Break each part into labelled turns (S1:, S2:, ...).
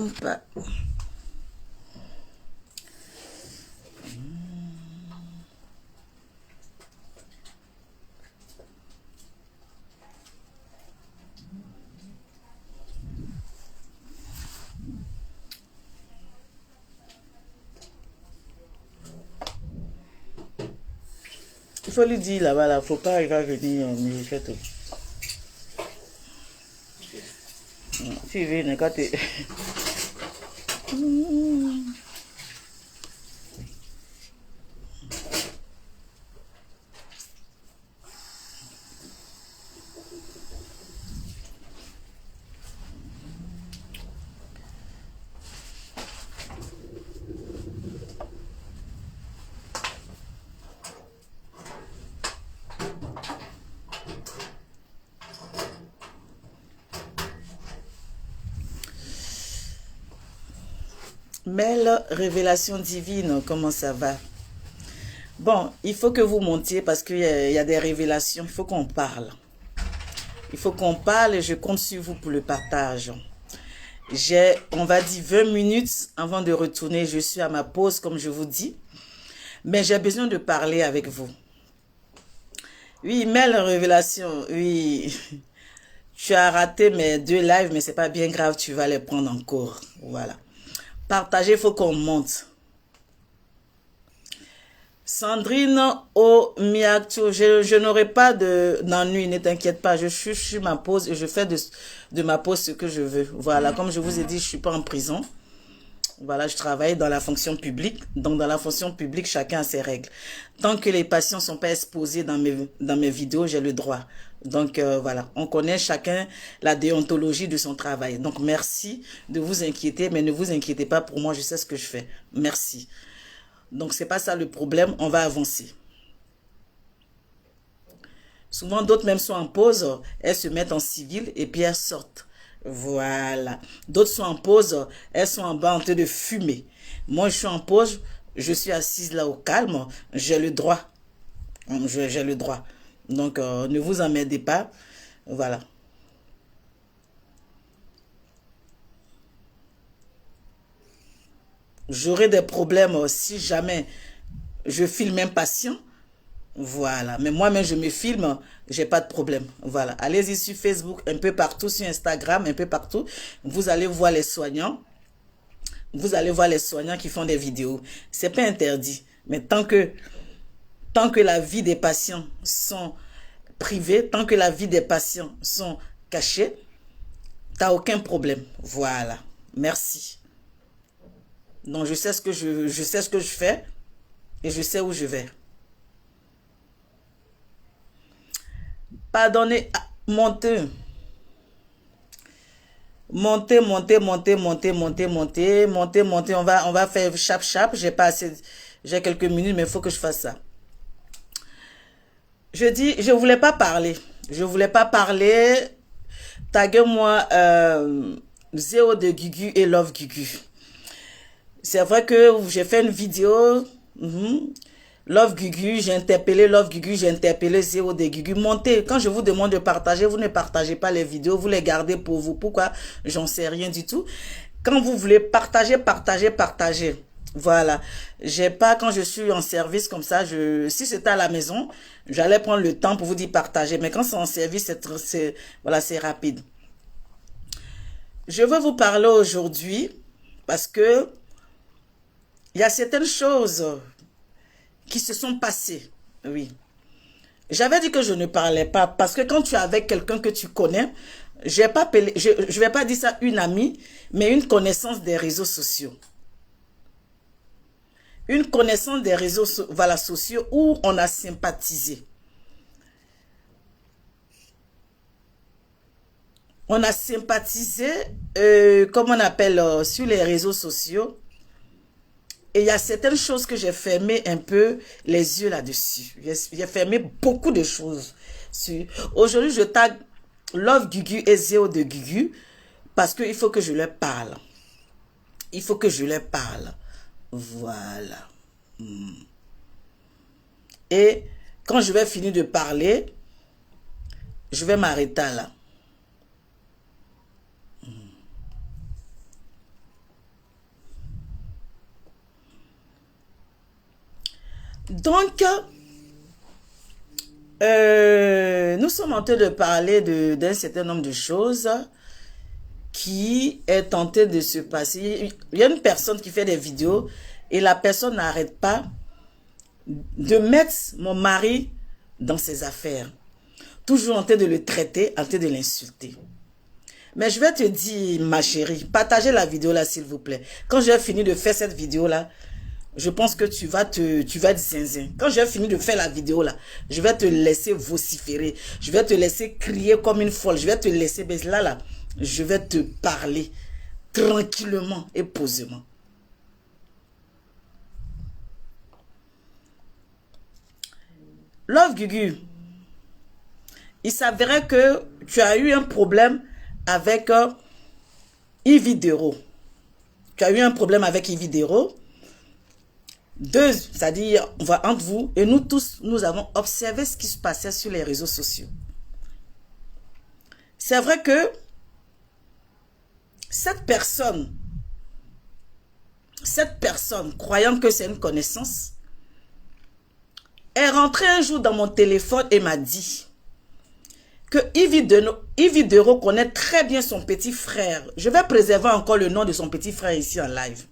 S1: pas. Il faut lui dire là-bas, là, faut pas, il va venir, mais fait tout. Si il vient, quand tu... Mel, révélation divine, comment ça va? Bon, il faut que vous montiez parce qu'il y a des révélations, il faut qu'on parle. Il faut qu'on parle et je compte sur vous pour le partage. J'ai, on va dire, 20 minutes avant de retourner. Je suis à ma pause, comme je vous dis. Mais j'ai besoin de parler avec vous. Oui, Mel, révélation, oui. Tu as raté mes 2 lives, mais c'est pas bien grave, tu vas les prendre encore. Voilà. Partager, il faut qu'on monte. Sandrine Omiakto, je n'aurai pas d'ennui, ne t'inquiète pas. Je suis sur ma pause et je fais de ma pause ce que je veux. Voilà, comme je vous ai dit, je ne suis pas en prison. Voilà, je travaille dans la fonction publique. Donc, dans la fonction publique, chacun a ses règles. Tant que les patients ne sont pas exposés dans mes vidéos, j'ai le droit. Donc, voilà, on connaît chacun la déontologie de son travail. Donc, merci de vous inquiéter, mais ne vous inquiétez pas pour moi, je sais ce que je fais. Merci. Donc, c'est pas ça le problème, on va avancer. Souvent, d'autres même sont en pause, elles se mettent en civil et puis elles sortent. Voilà. D'autres sont en pause, elles sont en bas en train de fumer. Moi, je suis en pause, je suis assise là au calme, j'ai le droit. J'ai le droit. Donc, ne vous emmerdez pas. Voilà. J'aurai des problèmes si jamais je filme un patient. Voilà. Mais moi-même, je me filme, j'ai pas de problème. Voilà. Allez-y sur Facebook, un peu partout, sur Instagram, un peu partout. Vous allez voir les soignants. Vous allez voir les soignants qui font des vidéos. C'est pas interdit. Mais tant que la vie des patients sont privées, tant que la vie des patients sont cachées, t'as aucun problème. Voilà. Merci. Donc, je sais ce que je fais et je sais où je vais. Pardonnez, montez. Montez. On va faire chap. J'ai pas assez, j'ai quelques minutes, mais il faut que je fasse ça. Je dis, je voulais pas parler. Taguez-moi Zéo de Gugu et Love Gugu. C'est vrai que j'ai fait une vidéo. Love Gugu, j'ai interpellé Zéo de Gugu. Montez, quand je vous demande de partager, vous ne partagez pas les vidéos, vous les gardez pour vous. Pourquoi? J'en sais rien du tout. Quand vous voulez partager. Voilà. J'ai pas, quand je suis en service comme ça, si c'était à la maison, j'allais prendre le temps pour vous dire partager. Mais quand c'est en service, voilà, c'est rapide. Je veux vous parler aujourd'hui parce que il y a certaines choses qui se sont passées. Oui. J'avais dit que je ne parlais pas parce que quand tu es avec quelqu'un que tu connais, je vais pas dire ça une amie, mais une connaissance des réseaux sociaux. Une connaissance des réseaux sociaux où on a sympathisé. On a sympathisé, comme on appelle, sur les réseaux sociaux. Et il y a certaines choses que j'ai fermé un peu les yeux là-dessus. J'ai fermé beaucoup de choses. Aujourd'hui, je tag Love Gugu et Zéo de Gugu parce qu'il faut que je leur parle. Voilà. Et quand je vais finir de parler, je vais m'arrêter là. Donc, nous sommes en train de parler d'un certain nombre de choses qui est tenté de se passer. Il y a une personne qui fait des vidéos et la personne n'arrête pas de mettre mon mari dans ses affaires. Toujours en train de le traiter, en train de l'insulter. Mais je vais te dire, ma chérie, partagez la vidéo là, s'il vous plaît. Quand j'ai fini de faire cette vidéo là, je pense que tu vas être zinzin. Quand j'ai fini de faire la vidéo là, je vais te laisser vociférer. Je vais te laisser crier comme une folle. Je vais te laisser, mais là, je vais te parler tranquillement et posément. Love Gugu, il s'avérait que tu as eu un problème avec Yves Dero. Tu as eu un problème avec Yves Dero. Deux, c'est-à-dire, entre vous et nous tous, nous avons observé ce qui se passait sur les réseaux sociaux. C'est vrai que cette personne, croyant que c'est une connaissance, est rentrée un jour dans mon téléphone et m'a dit que Yves Dero connaît très bien son petit frère. Je vais préserver encore le nom de son petit frère ici en live.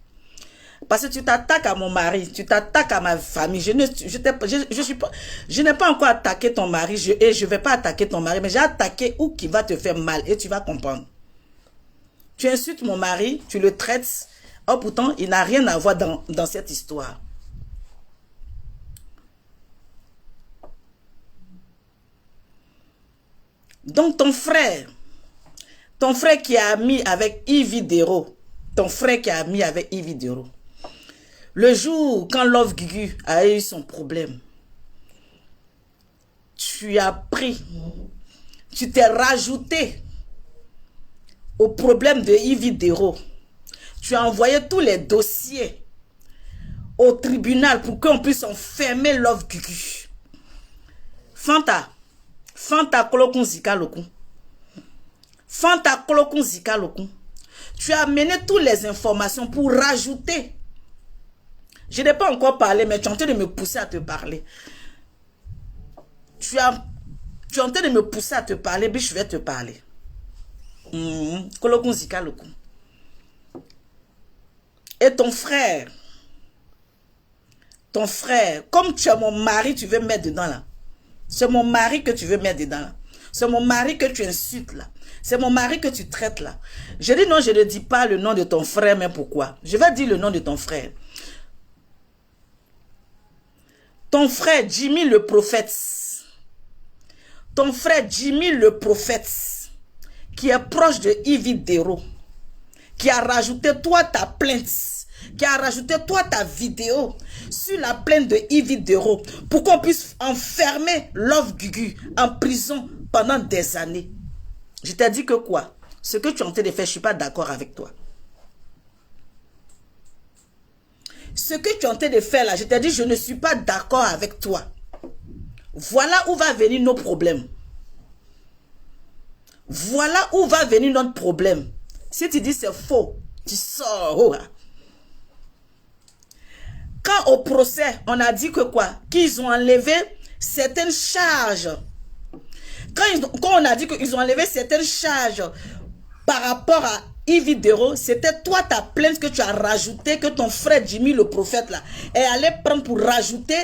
S1: Parce que tu t'attaques à mon mari, tu t'attaques à ma famille. Je n'ai pas encore attaqué ton mari et je ne vais pas attaquer ton mari, mais j'ai attaqué où qui va te faire mal et tu vas comprendre. Tu insultes mon mari, tu le traites. Oh, pourtant, il n'a rien à voir dans cette histoire. Donc ton frère qui a mis avec Yves Dero, le jour quand Love Gugu a eu son problème, tu t'es rajouté au problème de Yves Dero. Tu as envoyé tous les dossiers au tribunal pour qu'on puisse enfermer Love Gugu. Fanta kolokun zika lokun. Fanta kolokun zika lokun. Tu as amené toutes les informations pour rajouter. Je n'ai pas encore parlé, mais tu es en train de me pousser à te parler. Tu es en train de me pousser à te parler, puis je vais te parler. Kolokun zika lokun. Et ton frère, comme tu es mon mari, tu veux mettre dedans là. C'est mon mari que tu veux mettre dedans là. C'est mon mari que tu insultes là. C'est mon mari que tu traites là. Je dis non, je ne dis pas le nom de ton frère, mais pourquoi? Je vais dire le nom de ton frère. Ton frère Jimmy le prophète. Ton frère Jimmy le prophète, qui est proche de Yves Dero, qui a rajouté toi ta plainte, qui a rajouté toi ta vidéo sur la plainte de Yves Dero pour qu'on puisse enfermer Love Gugu en prison pendant des années. Je t'ai dit que quoi? Ce que tu es en train de faire, je ne suis pas d'accord avec toi. Ce que tu es en train de faire là, je t'ai dit, je ne suis pas d'accord avec toi. Voilà où va venir nos problèmes. Voilà où va venir notre problème. Si tu dis c'est faux, tu sors. Quand au procès, on a dit que quoi? Qu'ils ont enlevé certaines charges. Quand on a dit qu'ils ont enlevé certaines charges par rapport à Yves Dero, c'était toi ta plainte que tu as rajouté, que ton frère Jimmy le prophète là est allé prendre pour rajouter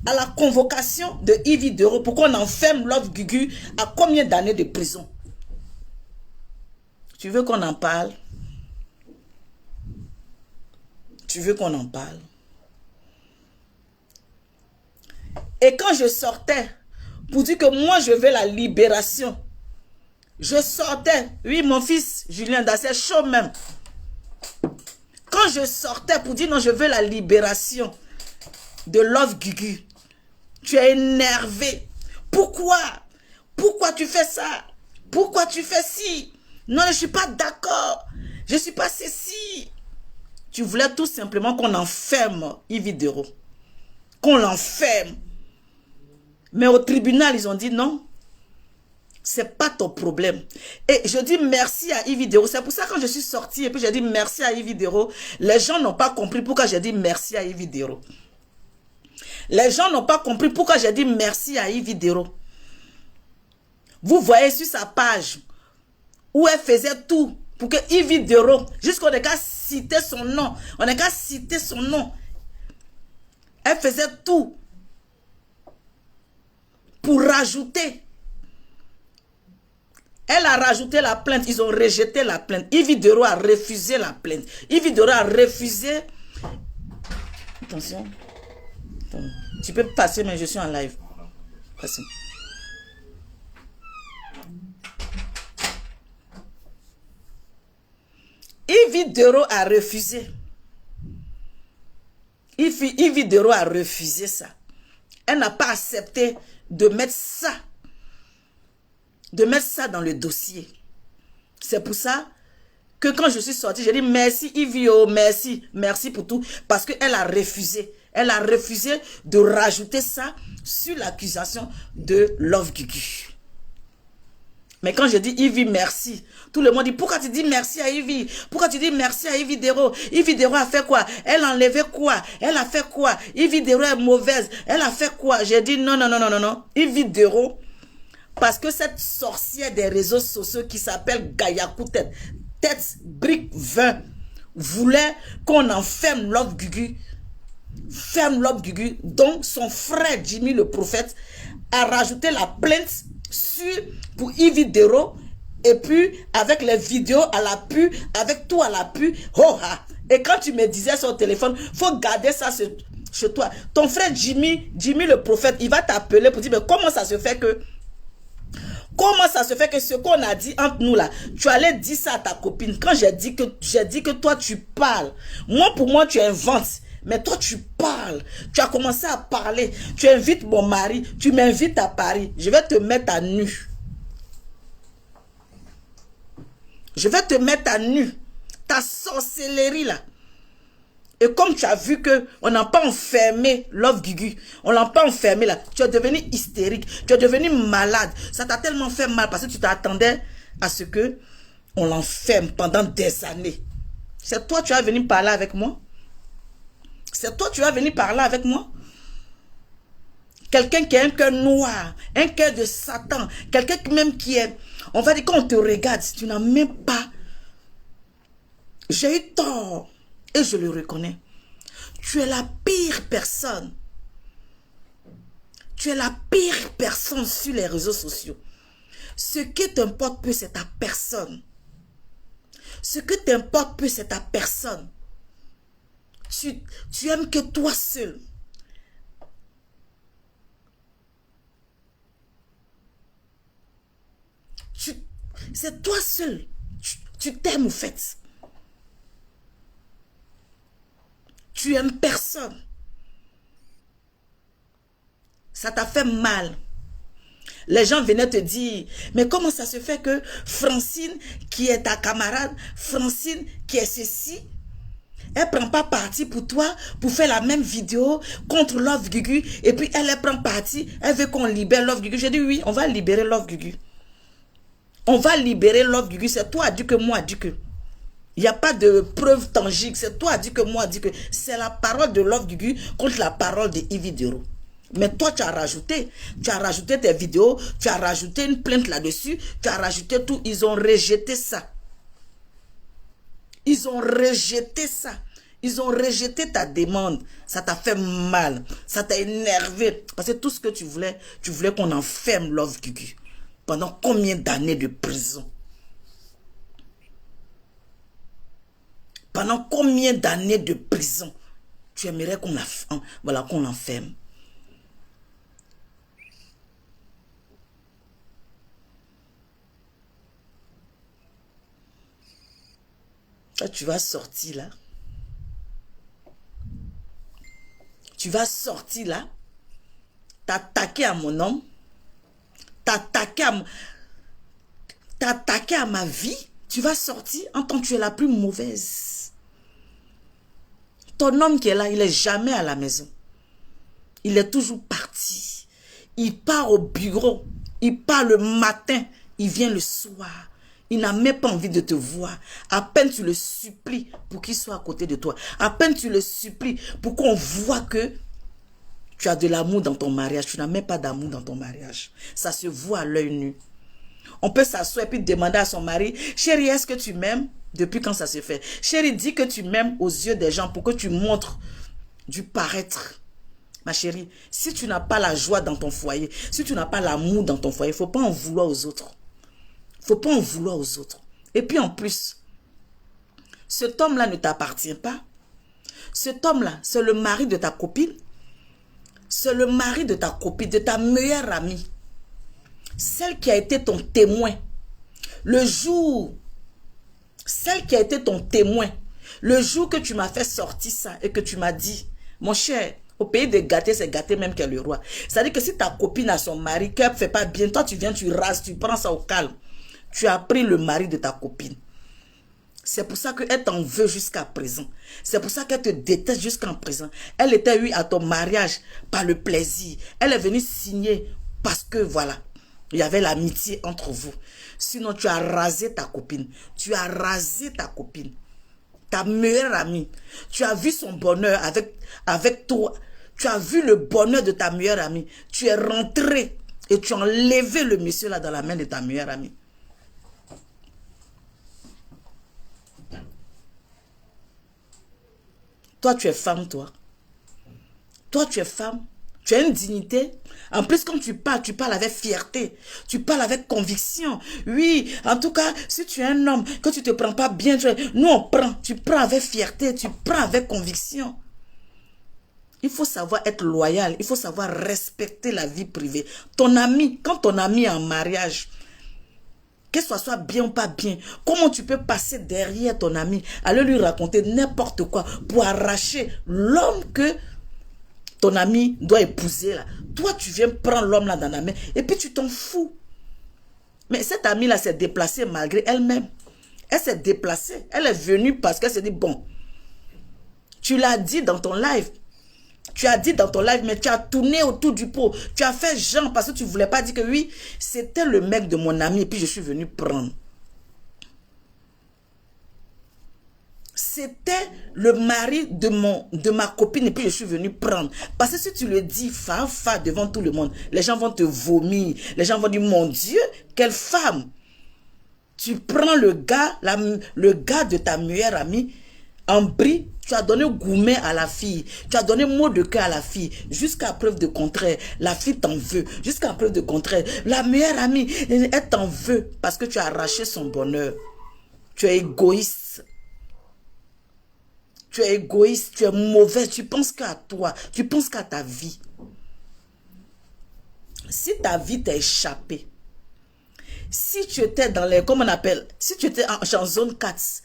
S1: à la convocation de Yves Dero pour qu'on enferme Love Gugu à combien d'années de prison? Tu veux qu'on en parle? Tu veux qu'on en parle? Et quand je sortais pour dire que moi je veux la libération, je sortais, oui mon fils Julien, c'est chaud même. Quand je sortais pour dire non, je veux la libération de Love Gugu, tu es énervé. Pourquoi? Pourquoi tu fais ça? Pourquoi tu fais ci? Non, je ne suis pas d'accord. Je ne suis pas ceci. Tu voulais tout simplement qu'on enferme Yves Dero. Qu'on l'enferme. Mais au tribunal, ils ont dit non. C'est pas ton problème. Et je dis merci à Yves Dero. C'est pour ça que quand je suis sortie et puis j'ai dit merci à Yves Dero, les gens n'ont pas compris pourquoi j'ai dit merci à Yves Dero. Les gens n'ont pas compris pourquoi j'ai dit merci à Yves Dero. Vous voyez sur sa page où elle faisait tout pour que Yves Dero, jusqu'on n'est qu'à citer son nom, on n'est qu'à citer son nom. Elle faisait tout pour rajouter. Elle a rajouté la plainte, ils ont rejeté la plainte. Yves Dero a refusé la plainte. Yves Dero a refusé. Attention. Attends. Tu peux passer, mais je suis en live. Passez. Yves Dero a refusé. Yves Dero a refusé ça. Elle n'a pas accepté de mettre ça. De mettre ça dans le dossier. C'est pour ça que quand je suis sortie, j'ai dit merci Yves, merci, merci pour tout. Parce qu'elle a refusé. Elle a refusé de rajouter ça sur l'accusation de Love Gugu. Mais quand je dis Yves, merci, tout le monde dit, pourquoi tu dis merci à Yves? Pourquoi tu dis merci à Yves Dero? Yves Dero a fait quoi? Elle a enlevé quoi? Elle a fait quoi? Yves Dero est mauvaise. Elle a fait quoi? J'ai dit non, non, non, non, non, non. Yves Dero, parce que cette sorcière des réseaux sociaux qui s'appelle Gayakou Tête Brique 20, voulait qu'on enferme Love Gugu. Ferme Love Gugu. Donc son frère Jimmy le prophète a rajouté la plainte pour Yves Dero, et puis avec les vidéos à la pu, avec tout à la pu, oh, ah. Et quand tu me disais sur le téléphone, faut garder ça chez toi. Ton frère Jimmy le prophète, il va t'appeler pour dire, mais comment ça se fait que ce qu'on a dit entre nous là, tu allais dire ça à ta copine. Quand j'ai dit que toi tu parles, moi pour moi tu inventes. Mais toi, tu parles. Tu as commencé à parler. Tu invites mon mari. Tu m'invites à Paris. Je vais te mettre à nu. Je vais te mettre à nu. Ta sorcellerie là. Et comme tu as vu que on n'a pas enfermé Love Gugu. On l'a pas enfermé là. Tu es devenu hystérique. Tu es devenu malade. Ça t'a tellement fait mal parce que tu t'attendais à ce que on l'enferme pendant des années. C'est toi tu as venu parler avec moi. C'est toi, tu vas venir parler avec moi. Quelqu'un qui a un cœur noir, un cœur de Satan, quelqu'un même qui est... On va dire, quand on te regarde, tu n'as même pas... J'ai eu tort, et je le reconnais. Tu es la pire personne. Tu es la pire personne sur les réseaux sociaux. Ce qui t'importe peu, c'est ta personne. Ce qui t'importe peu, c'est ta personne. Tu aimes que toi seul. C'est toi seul. Tu t'aimes au fait. Tu aimes personne. Ça t'a fait mal. Les gens venaient te dire, mais comment ça se fait que Francine, qui est ta camarade, Francine, qui est ceci, elle ne prend pas parti pour toi, pour faire la même vidéo contre Love Gugu. Et puis elle prend parti, elle veut qu'on libère Love Gugu. J'ai dit oui, on va libérer Love Gugu. On va libérer Love Gugu. C'est toi dit que moi dit que. Il n'y a pas de preuve tangible. C'est toi dit que moi dit que. C'est la parole de Love Gugu contre la parole de Yves Dero. Mais toi, tu as rajouté tes vidéos, tu as rajouté une plainte là-dessus, tu as rajouté tout. Ils ont rejeté ça. Ils ont rejeté ça. Ils ont rejeté ta demande. Ça t'a fait mal. Ça t'a énervé. Parce que tout ce que tu voulais qu'on enferme Love Gugu. Pendant combien d'années de prison? Pendant combien d'années de prison tu aimerais qu'on l'enferme? Là, tu vas sortir là. Tu vas sortir là. T'attaquer à mon homme. T'attaquer à ma vie. Tu vas sortir en tant que tu es la plus mauvaise. Ton homme qui est là, il n'est jamais à la maison. Il est toujours parti. Il part au bureau. Il part le matin. Il vient le soir. Il n'a même pas envie de te voir. À peine tu le supplies pour qu'il soit à côté de toi. À peine tu le supplies pour qu'on voit que Tu as de l'amour dans ton mariage. Tu n'as même pas d'amour dans ton mariage. Ça se voit à l'œil nu. On peut s'asseoir et puis demander à son mari, chérie, est-ce que tu m'aimes? Depuis quand ça se fait? Chérie, dis que tu m'aimes aux yeux des gens pour que tu montres du paraître. Ma chérie, si tu n'as pas la joie dans ton foyer, si tu n'as pas l'amour dans ton foyer, il ne faut pas en vouloir aux autres. Il ne faut pas en vouloir aux autres. Et puis en plus, cet homme-là ne t'appartient pas. Cet homme-là, c'est le mari de ta copine. C'est le mari de ta copine, de ta meilleure amie. Celle qui a été ton témoin. Le jour, celle qui a été ton témoin. Le jour que tu m'as fait sortir ça et que tu m'as dit, mon cher, au pays de gâter, c'est gâter même qu'est le roi. C'est-à-dire que si ta copine a son mari, qu'elle ne fait pas bien, toi tu viens, tu rases, tu prends ça au calme. Tu as pris le mari de ta copine. C'est pour ça qu'elle t'en veut jusqu'à présent. C'est pour ça qu'elle te déteste jusqu'à présent. Elle était, oui, à ton mariage par le plaisir. Elle est venue signer parce que, voilà, il y avait l'amitié entre vous. Sinon, tu as rasé ta copine. Tu as rasé ta copine. Ta meilleure amie. Tu as vu son bonheur avec toi. Tu as vu le bonheur de ta meilleure amie. Tu es rentré et tu as enlevé le monsieur là dans la main de ta meilleure amie. Toi, tu es femme, toi. Toi, tu es femme. Tu as une dignité. En plus, quand tu parles avec fierté. Tu parles avec conviction. Oui, en tout cas, si tu es un homme, que tu ne te prends pas bien, nous on prend. Tu prends avec fierté, tu prends avec conviction. Il faut savoir être loyal. Il faut savoir respecter la vie privée. Ton ami, quand ton ami est en mariage, que ce soit bien ou pas bien, comment tu peux passer derrière ton ami, aller lui raconter n'importe quoi pour arracher l'homme que ton ami doit épouser là. Toi, tu viens prendre l'homme là dans la main et puis tu t'en fous. Mais cette amie là s'est déplacée malgré elle-même. Elle s'est déplacée. Elle est venue parce qu'elle s'est dit, bon, tu l'as dit dans ton live. Tu as dit dans ton live, mais tu as tourné autour du pot. Tu as fait genre parce que tu ne voulais pas dire que oui, c'était le mec de mon ami et puis je suis venu prendre. C'était le mari de ma copine et puis je suis venu prendre. Parce que si tu le dis fa devant tout le monde, les gens vont te vomir. Les gens vont dire, mon Dieu, quelle femme. Tu prends le gars de ta meilleure amie en bris. Tu as donné gourmet à la fille. Tu as donné mot de cœur à la fille. Jusqu'à preuve de contraire. La fille t'en veut. Jusqu'à preuve de contraire. La meilleure amie, elle t'en veut. Parce que tu as arraché son bonheur. Tu es égoïste. Tu es égoïste. Tu es mauvais. Tu penses qu'à toi. Tu penses qu'à ta vie. Si ta vie t'a échappé. Si tu étais dans les... Comment on appelle? Si tu étais en zone 4.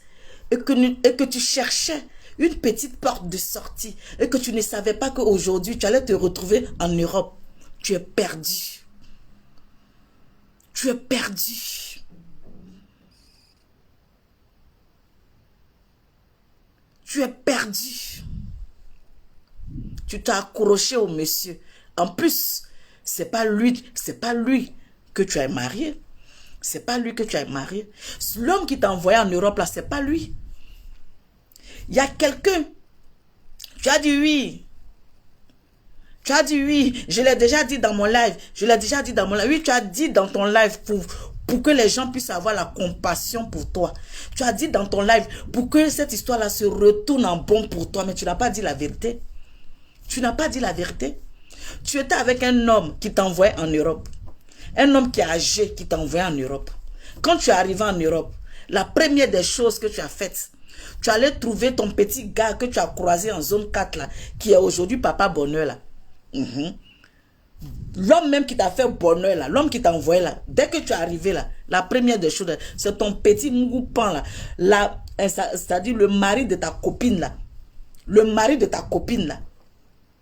S1: Et que tu cherchais une petite porte de sortie et que tu ne savais pas qu'aujourd'hui tu allais te retrouver en Europe, tu es perdu. Tu es perdu. Tu es perdu. Tu t'as accroché au monsieur. En plus, c'est pas lui que tu as marié. C'est pas lui que tu as marié. L'homme qui t'a envoyé en Europe là, c'est pas lui. Il y a quelqu'un. Tu as dit oui. Tu as dit oui. Je l'ai déjà dit dans mon live. Je l'ai déjà dit dans mon live. Oui, tu as dit dans ton live pour que les gens puissent avoir la compassion pour toi. Tu as dit dans ton live pour que cette histoire-là se retourne en bon pour toi. Mais tu n'as pas dit la vérité. Tu n'as pas dit la vérité. Tu étais avec un homme qui t'envoyait en Europe. Un homme qui est âgé qui t'envoyait en Europe. Quand tu es arrivé en Europe, la première des choses que tu as faites, tu allais trouver ton petit gars que tu as croisé en zone 4 là, qui est aujourd'hui papa bonheur là. L'homme même qui t'a fait bonheur là, l'homme qui t'a envoyé là, dès que tu es arrivé là, la première des choses, c'est ton petit moupan là, c'est-à-dire le mari de ta copine là. Le mari de ta copine là.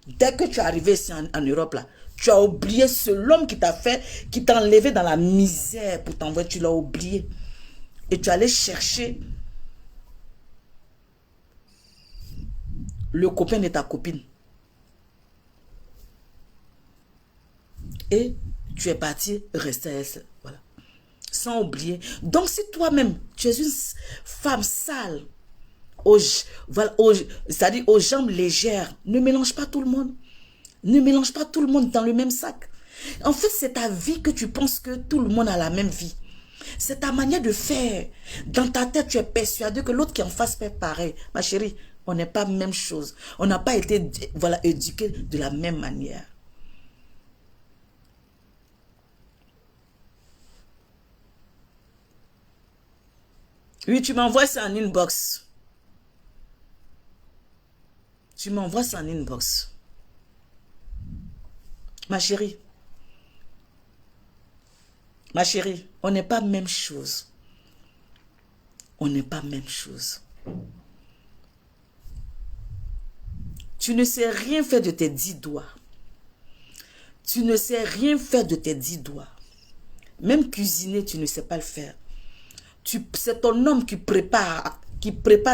S1: Dès que tu es arrivé ici en Europe là, tu as oublié l'homme qui t'a fait, qui t'a enlevé dans la misère pour t'envoyer, tu l'as oublié. Et tu allais chercher le copain de ta copine. Et tu es parti rester à elle. Voilà. Sans oublier. Donc si toi-même, tu es une femme sale, c'est-à-dire aux jambes légères, ne mélange pas tout le monde. Ne mélange pas tout le monde dans le même sac. En fait, c'est ta vie que tu penses que tout le monde a la même vie. C'est ta manière de faire. Dans ta tête, tu es persuadé que l'autre qui en face fait pareil. Ma chérie, on n'est pas la même chose. On n'a pas été éduqués de la même manière. Oui, tu m'envoies ça en inbox. Tu m'envoies ça en inbox. Ma chérie, on n'est pas même chose. On n'est pas même chose. Tu ne sais rien faire de tes 10 doigts. Tu ne sais rien faire de tes 10 doigts. Même cuisiner, tu ne sais pas le faire. C'est ton homme qui prépare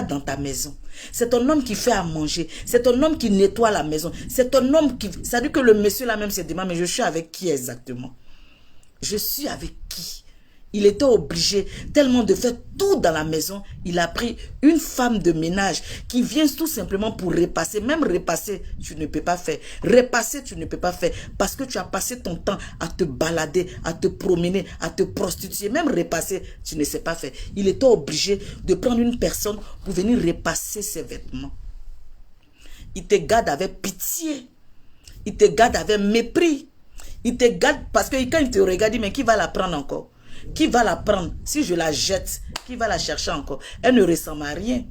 S1: dans ta maison. C'est ton homme qui fait à manger. C'est ton homme qui nettoie la maison. C'est ton homme qui... Ça veut dire que le monsieur là même se demande, mais je suis avec qui exactement? Je suis avec qui? Il était obligé tellement de faire tout dans la maison. Il a pris une femme de ménage qui vient tout simplement pour repasser. Même repasser, tu ne peux pas faire. Repasser, tu ne peux pas faire. Parce que tu as passé ton temps à te balader, à te promener, à te prostituer. Même repasser, tu ne sais pas faire. Il était obligé de prendre une personne pour venir repasser ses vêtements. Il te garde avec pitié. Il te garde avec mépris. Il te garde parce que quand il te regarde, il dit, mais qui va la prendre encore? Qui va la prendre? Si je la jette, qui va la chercher encore? Elle ne ressemble à rien.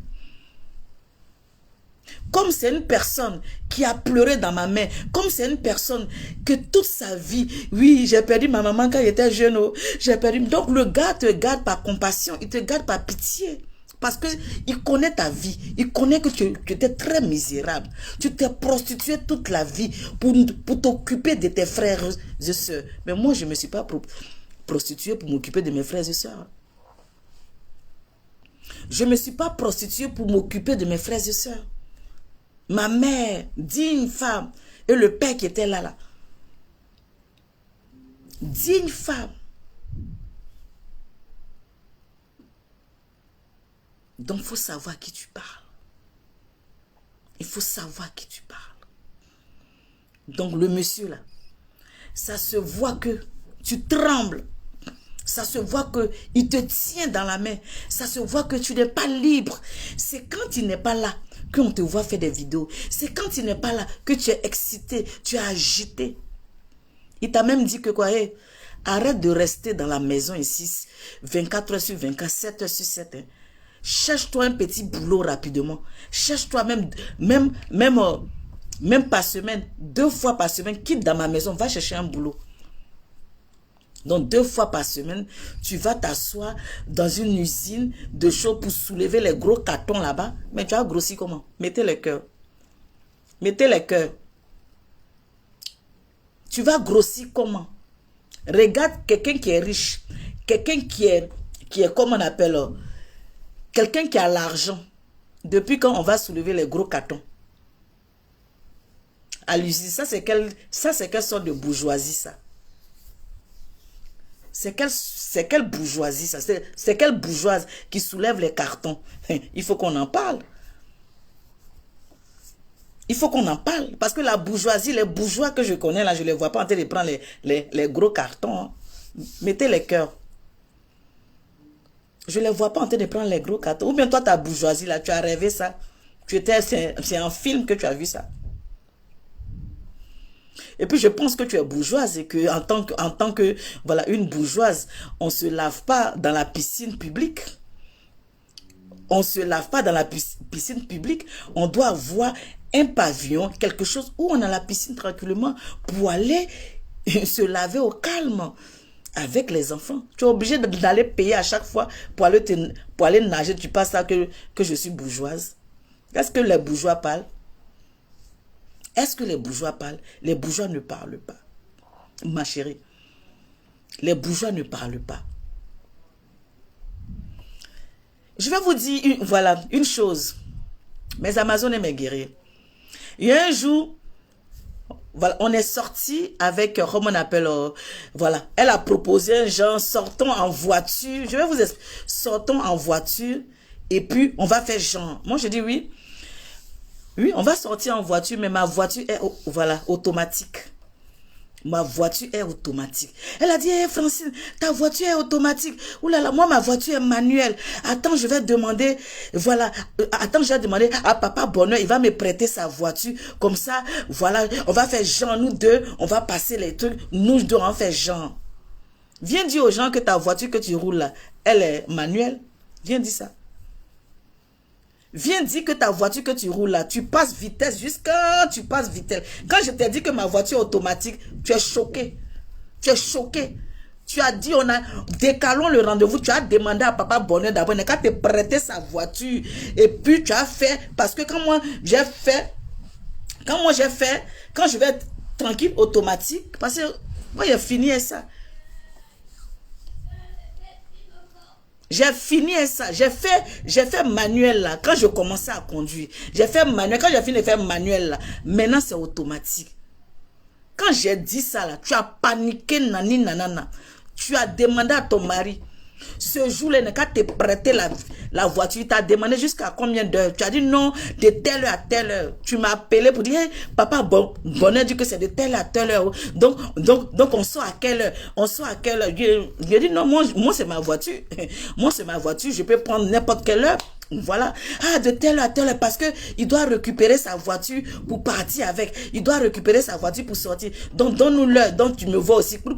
S1: Comme c'est une personne qui a pleuré dans ma main, comme c'est une personne que toute sa vie, oui, j'ai perdu ma maman quand j'étais jeune, oh, j'ai perdu. Donc le gars te garde par compassion, il te garde par pitié. Parce qu'il connaît ta vie, il connaît que tu étais très misérable. Tu t'es prostitué toute la vie pour t'occuper de tes frères et sœurs. Mais moi, je ne me suis pas prostituée pour m'occuper de mes frères et sœurs. Je ne me suis pas prostituée pour m'occuper de mes frères et sœurs. Ma mère, digne femme, et le père qui était là. Digne femme. Donc, il faut savoir à qui tu parles. Il faut savoir à qui tu parles. Donc, le monsieur là, ça se voit que tu trembles. Ça se voit qu'il te tient dans la main. Ça se voit que tu n'es pas libre. C'est quand il n'est pas là qu'on te voit faire des vidéos. C'est quand il n'est pas là que tu es excité, tu es agité. Il t'a même dit que quoi, hey, arrête de rester dans la maison ici 24 heures sur 24, 7 heures sur 7. Hein. Cherche-toi un petit boulot rapidement. Cherche-toi même par semaine, 2 fois par semaine, quitte dans ma maison, va chercher un boulot. Donc 2 fois par semaine, tu vas t'asseoir dans une usine de choses pour soulever les gros cartons là-bas. Mais tu as grossi comment? Mettez les cœurs. Mettez les cœurs. Tu vas grossir comment? Regarde quelqu'un qui est riche. Quelqu'un qui est comme on appelle, quelqu'un qui a l'argent. Depuis quand on va soulever les gros cartons? À l'usine, ça c'est quelle sorte de bourgeoisie ça? C'est quelle bourgeoisie ça? C'est quelle bourgeoise qui soulève les cartons? Il faut qu'on en parle. Il faut qu'on en parle. Parce que la bourgeoisie, les bourgeois que je connais là, je ne les vois pas en train de prendre les gros cartons. Hein. Mettez les cœurs. Je ne les vois pas en train de prendre les gros cartons. Ou bien toi, ta bourgeoisie là, tu as rêvé ça. C'est un film que tu as vu ça. Et puis je pense que tu es bourgeoise et que en tant que voilà, une bourgeoise, on ne se lave pas dans la piscine publique. On ne se lave pas dans la piscine publique. On doit avoir un pavillon, quelque chose où on a la piscine tranquillement pour aller se laver au calme avec les enfants. Tu es obligé d'aller payer à chaque fois pour aller nager. Tu penses ça que je suis bourgeoise? Est-ce que les bourgeois parlent? Est-ce que les bourgeois parlent? Les bourgeois ne parlent pas. Ma chérie, les bourgeois ne parlent pas. Je vais vous dire voilà, une chose. Mes Amazones et mes guerriers. Il y a un jour, voilà, on est sorti avec, comment on appelle, voilà, elle a proposé un genre, sortons en voiture. Je vais vous expliquer. Sortons en voiture et puis on va faire genre. Moi, je dis oui. Oui, on va sortir en voiture, mais ma voiture est, voilà, automatique. Ma voiture est automatique. Elle a dit, hey, Francine, ta voiture est automatique. Ouh là là, moi, ma voiture est manuelle. Attends, je vais demander, voilà, attends, je vais demander à Papa Bonheur, il va me prêter sa voiture. Comme ça, voilà, on va faire genre, nous deux, on va passer les trucs, nous deux, on va faire genre. Viens dire aux gens que ta voiture que tu roules là, elle est manuelle. Viens dire ça. Viens dire que ta voiture que tu roules là, tu passes vitesse jusqu'à tu passes vitesse. Quand je t'ai dit que ma voiture est automatique, tu es choqué. Tu es choqué. Tu as dit, décalons le rendez-vous. Tu as demandé à Papa Bonheur d'abord, il n'a qu'à te prêter sa voiture. Et puis tu as fait, parce que quand j'ai fait, quand je vais être tranquille, automatique, parce que moi j'ai fini ça. J'ai fini ça. J'ai fait manuel là. Quand je commençais à conduire. J'ai fait manuel. Quand j'ai fini de faire manuel là. Maintenant c'est automatique. Quand j'ai dit ça là. Tu as paniqué nani nanana. Tu as demandé à ton mari. Ce jour-là, il n'a qu'à te prêter la voiture. Tu as demandé jusqu'à combien d'heures. Tu as dit non, de telle heure à telle heure. Tu m'as appelé pour dire, hey, Papa Bonheur dit que c'est de telle à telle heure. Donc on sort à quelle heure? On sort à quelle heure? J'ai dit non, moi c'est ma voiture. Moi c'est ma voiture. Je peux prendre n'importe quelle heure. Voilà. Ah, de telle à telle heure, parce que il doit récupérer sa voiture pour partir avec. Il doit récupérer sa voiture pour sortir. Donc, donne-nous l'heure. Donc, tu me vois aussi. Pour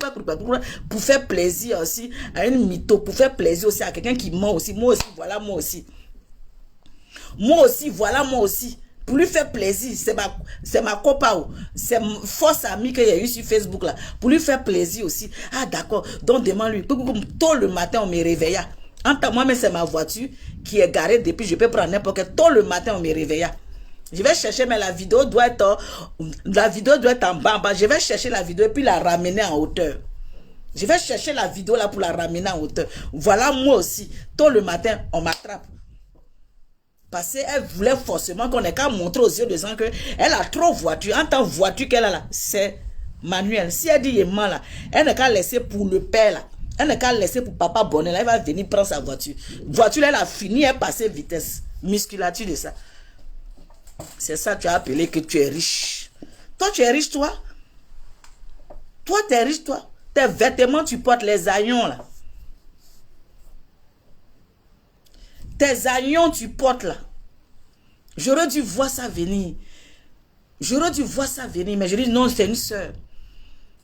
S1: faire plaisir aussi à une mytho. Pour faire plaisir aussi à quelqu'un qui ment aussi. Moi aussi, voilà, moi aussi. Moi aussi, voilà, moi aussi. Pour lui faire plaisir, c'est ma copain. C'est force amie qu'il y a eu sur Facebook là. Pour lui faire plaisir aussi. Ah, d'accord. Donc, demande-lui. Tôt le matin, on me réveilla. Moi-même, c'est ma voiture qui est garée depuis. Je peux prendre n'importe quel. Tôt le matin, on me réveilla. Je vais chercher, mais la vidéo doit être en bas. Je vais chercher la vidéo et puis la ramener en hauteur. Je vais chercher la vidéo là pour la ramener en hauteur. Voilà, moi aussi. Tôt le matin, on m'attrape. Parce qu'elle voulait forcément qu'on ait qu'à montrer aux yeux des gens qu'elle a trop voiture. En tant que voiture qu'elle a là, c'est manuel. Si elle dit il est mal là, elle n'a qu'à laisser pour le père là. Elle n'a qu'à laisser pour Papa Bonheur. Elle va venir prendre sa voiture. Voiture, elle a fini, elle passait vitesse. Musculature de ça. C'est ça que tu as appelé que tu es riche. Toi, tu es riche, toi. Toi, tu es riche, toi. Tes vêtements, tu portes les haillons, là. Tes haillons, tu portes, là. J'aurais dû voir ça venir. J'aurais dû voir ça venir. Mais je dis, non, c'est une soeur.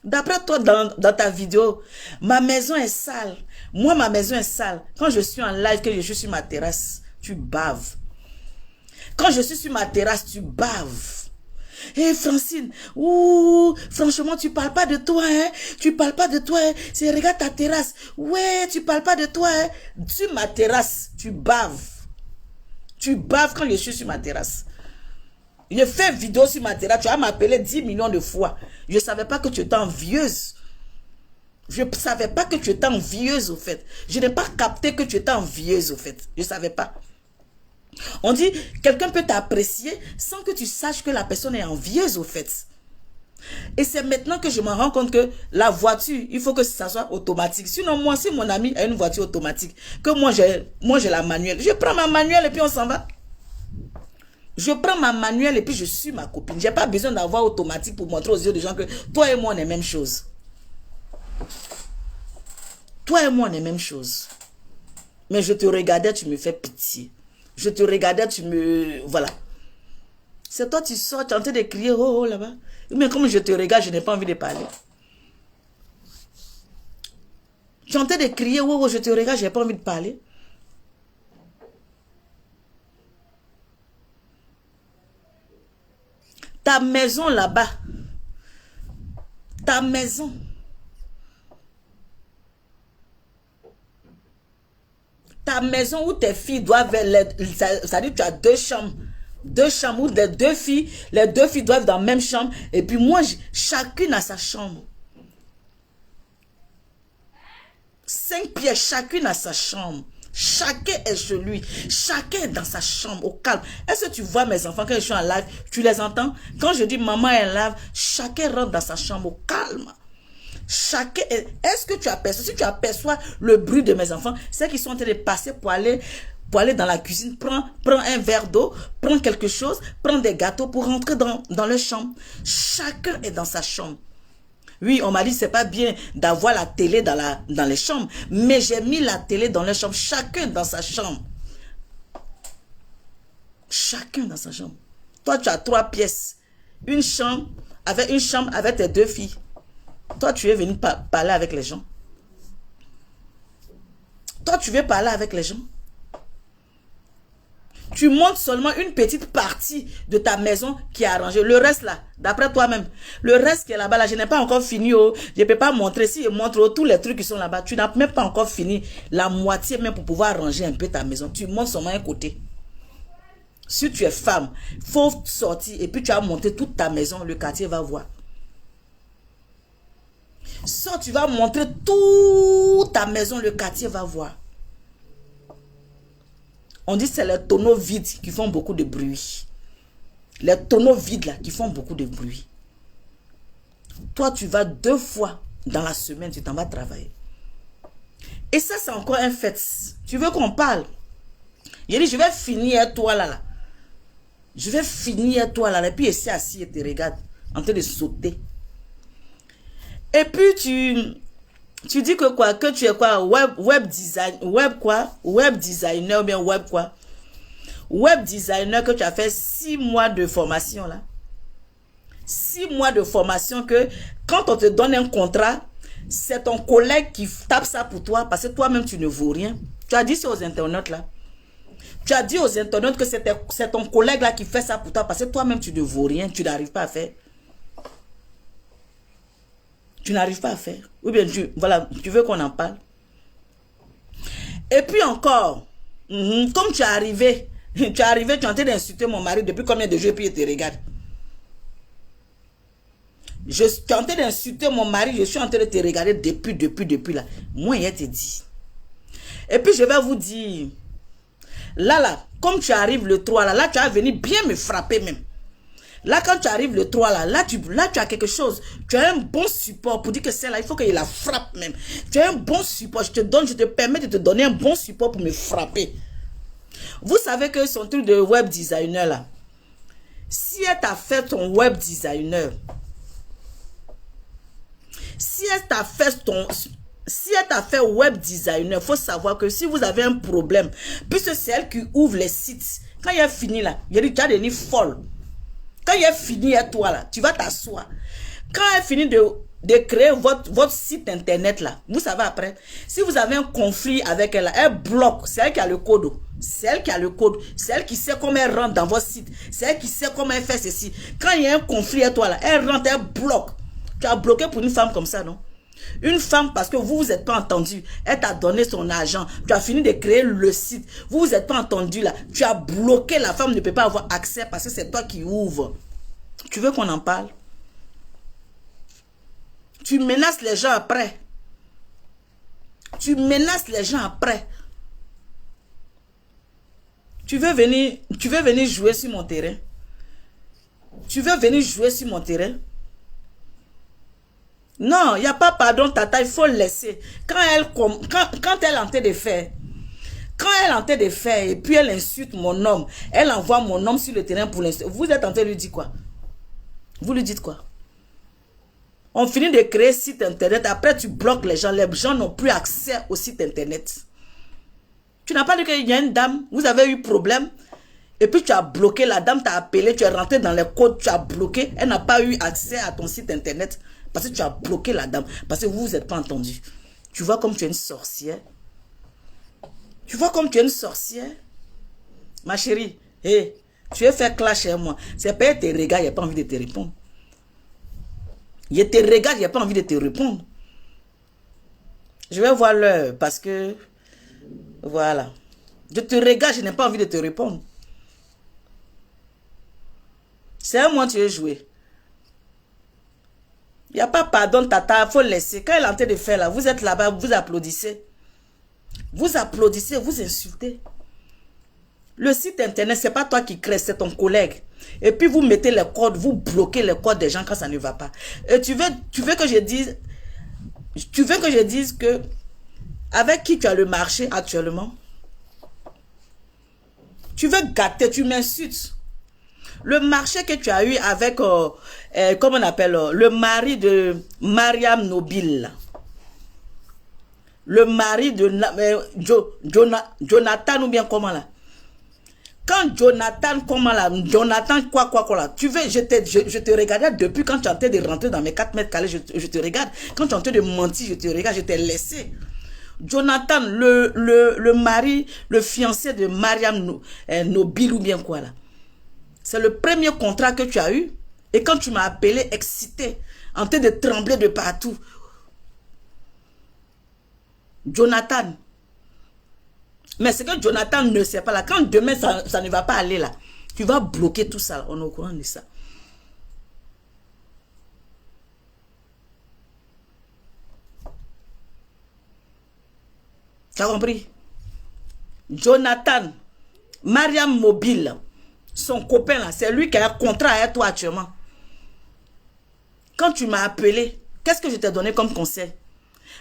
S1: D'après toi, dans ta vidéo, ma maison est sale. Moi, ma maison est sale. Quand je suis en live, que je suis sur ma terrasse, tu baves. Quand je suis sur ma terrasse, tu baves. Hé, Francine, ouh, franchement, tu parles pas de toi, hein. Tu parles pas de toi, hein. C'est, regarde ta terrasse. Ouais, tu parles pas de toi, hein. Sur ma terrasse, tu baves. Tu baves quand je suis sur ma terrasse. Je fais vidéo sur ma terrasse, tu vas m'appeler 10 millions de fois. Je ne savais pas que tu étais envieuse. Je ne savais pas que tu étais envieuse, au fait. Je n'ai pas capté que tu étais envieuse, au fait. Je ne savais pas. On dit, quelqu'un peut t'apprécier sans que tu saches que la personne est envieuse, au fait. Et c'est maintenant que je me rends compte que la voiture, il faut que ça soit automatique. Sinon, moi, si mon ami a une voiture automatique, que moi j'ai la manuelle, je prends ma manuelle et puis on s'en va. Je prends ma manuelle et puis je suis ma copine. Je n'ai pas besoin d'avoir automatique pour montrer aux yeux des gens que toi et moi, on est même chose. Toi et moi, on est même chose. Mais je te regardais, tu me fais pitié. Je te regardais, tu me... Voilà. C'est toi, tu sors, tu es en train de crier, oh, oh, là-bas. Mais comme je te regarde, je n'ai pas envie de parler. Tu es en train de crier, oh, oh, je te regarde, je n'ai pas envie de parler. Ta maison là-bas, ta maison, où tes filles doivent, ça dit tu as deux chambres où les deux filles doivent dans la même chambre, et puis moi, chacune a sa chambre. 5 pièces, chacune a sa chambre. Chacun est chez lui. Chacun est dans sa chambre, au calme. Est-ce que tu vois mes enfants, quand je suis en live, tu les entends? Quand je dis maman est en live, chacun rentre dans sa chambre, au calme. Chacun est... Est-ce que tu aperçois? Si tu aperçois le bruit de mes enfants, c'est qu'ils sont en train de passer pour aller pour aller dans la cuisine, prends un verre d'eau, prends quelque chose, prends des gâteaux pour rentrer dans leur chambre. Chacun est dans sa chambre. Oui, on m'a dit c'est pas bien d'avoir la télé dans les chambres, mais j'ai mis la télé dans les chambres, chacun dans sa chambre. Chacun dans sa chambre. Toi, tu as 3 pièces. Une chambre avec tes 2 filles. Toi, tu es venu parler avec les gens. Toi, tu veux parler avec les gens. Tu montres seulement une petite partie de ta maison qui est arrangée. Le reste là, d'après toi-même, le reste qui est là-bas, là, je n'ai pas encore fini. Oh. Je ne peux pas montrer. Si je montre tous les trucs qui sont là-bas, tu n'as même pas encore fini la moitié même pour pouvoir arranger un peu ta maison. Tu montres seulement un côté. Si tu es femme, il faut sortir et puis tu as monté toute ta maison, le quartier va voir. Sors, tu vas montrer toute ta maison, le quartier va voir. On dit que c'est les tonneaux vides qui font beaucoup de bruit. Les tonneaux vides là qui font beaucoup de bruit. Toi, tu vas 2 fois dans la semaine, tu t'en vas travailler. Et ça, c'est encore un fait. Tu veux qu'on parle? Il dit, je vais finir toi là. Je vais finir toi là. Et puis, ici, assis et te regarde en train de sauter. Et puis, tu dis que quoi? Que tu es quoi? Web designer ou bien web quoi? Web designer que tu as fait 6 mois de formation là. 6 mois de formation que quand on te donne un contrat, c'est ton collègue qui tape ça pour toi parce que toi-même tu ne vaux rien. Tu as dit ça aux internautes là. Tu as dit aux internautes que c'est ton collègue là qui fait ça pour toi parce que toi-même tu ne vaux rien, tu n'arrives pas à faire. Tu n'arrives pas à faire. Ou bien tu veux qu'on en parle. Et puis encore, comme tu es arrivé, tu es en train d'insulter mon mari depuis combien de jours et puis il te regarde. Tu es en train d'insulter mon mari, je suis en train de te regarder depuis là. Moi, il te dit. Et puis je vais vous dire, là, comme tu arrives le 3 là, tu vas venir bien me frapper même. Là, quand tu arrives le 3, là tu as quelque chose. Tu as un bon support pour dire que c'est là, il faut qu'il la frappe même. Tu as un bon support. Je te permets de te donner un bon support pour me frapper. Vous savez que son truc de web designer là, si elle t'a fait ton web designer, si elle t'a fait web designer, il faut savoir que si vous avez un problème, puisque c'est elle qui ouvre les sites, quand il a fini là, il y a des folle. Quand il est fini à toi là, tu vas t'asseoir. Quand elle finit de créer votre site internet là, vous savez après, si vous avez un conflit avec elle, elle bloque. C'est elle qui a le code. C'est elle qui a le code. C'est elle qui sait comment elle rentre dans votre site. C'est elle qui sait comment elle fait ceci. Quand il y a un conflit à toi là, elle rentre, elle bloque. Tu as bloqué pour une femme comme ça, non? Une femme, parce que vous êtes pas entendu, elle t'a donné son argent, tu as fini de créer le site, vous êtes pas entendu là, tu as bloqué, la femme ne peut pas avoir accès parce que c'est toi qui ouvres. Tu veux qu'on en parle? Tu menaces les gens après. Tu menaces les gens après. Tu veux venir jouer sur mon terrain? Tu veux venir jouer sur mon terrain? Non, il n'y a pas pardon, tata, il faut laisser. Quand elle est en train de faire, et puis elle insulte mon homme, elle envoie mon homme sur le terrain pour l'insulter. Vous êtes en train de lui dire quoi? Vous lui dites quoi? On finit de créer site internet, après tu bloques les gens n'ont plus accès au site internet. Tu n'as pas dit qu'il y a une dame, vous avez eu problème, et puis tu as bloqué, la dame t'a appelé, tu es rentré dans les codes, tu as bloqué, elle n'a pas eu accès à ton site internet. Parce que tu as bloqué la dame. Parce que vous n'êtes pas entendu. Tu vois comme tu es une sorcière. Tu vois comme tu es une sorcière. Ma chérie, hey, tu es fait clash chez moi. C'est pas tes regards, il n'y a pas envie de te répondre. Il te regarde, il n'y a pas envie de te répondre. Je vais voir l'heure parce que, voilà. Je te regarde, je n'ai pas envie de te répondre. C'est un mois que tu es joué. Il n'y a pas pardon, tata, il faut laisser. Quand elle est en train de faire là, vous êtes là-bas, vous applaudissez. Vous applaudissez, vous insultez. Le site internet, ce n'est pas toi qui crée, c'est ton collègue. Et puis vous mettez les codes, vous bloquez les codes des gens quand ça ne va pas. Et tu veux que je dise que avec qui tu as le marché actuellement? Tu veux gâter, tu m'insultes. Le marché que tu as eu avec, comment on appelle, le mari de Mariam Nobile. Le mari de Jonathan ou bien comment là. Quand Jonathan, comment là, Jonathan, quoi là, tu veux, je te regardais depuis quand tu es en train de rentrer dans mes 4 mètres carrés, je te regarde. Quand tu es en train de mentir, je te regarde, je t'ai laissé. Jonathan, le mari, le fiancé de Mariam Nobile ou bien quoi là. C'est le premier contrat que tu as eu. Et quand tu m'as appelé excité, en train de trembler de partout. Jonathan. Mais c'est que Jonathan ne sait pas là. Quand demain ça ne va pas aller là, tu vas bloquer tout ça. On est au courant de ça. Tu as compris? Jonathan, Mariam Mobile, son copain là, c'est lui qui a un contrat avec toi actuellement. Quand tu m'as appelé, qu'est-ce que je t'ai donné comme conseil?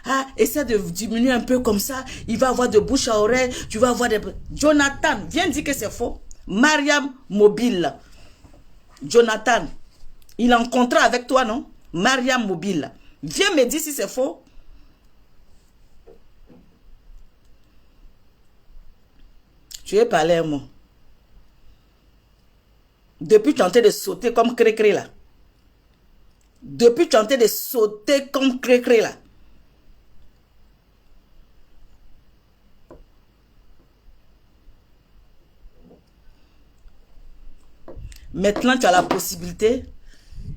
S1: Ah, essaie de diminuer un peu comme ça. Il va avoir de bouche à oreille. Tu vas avoir des... Jonathan, viens dire que c'est faux. Mariam Mobile. Jonathan, il est en contrat avec toi, non? Mariam Mobile. Viens me dire si c'est faux. Tu es parlé un mot. Depuis, tu es en train de sauter comme cré-cré là. Depuis, tu es en train de sauter comme cré-cré là. Maintenant, tu as la possibilité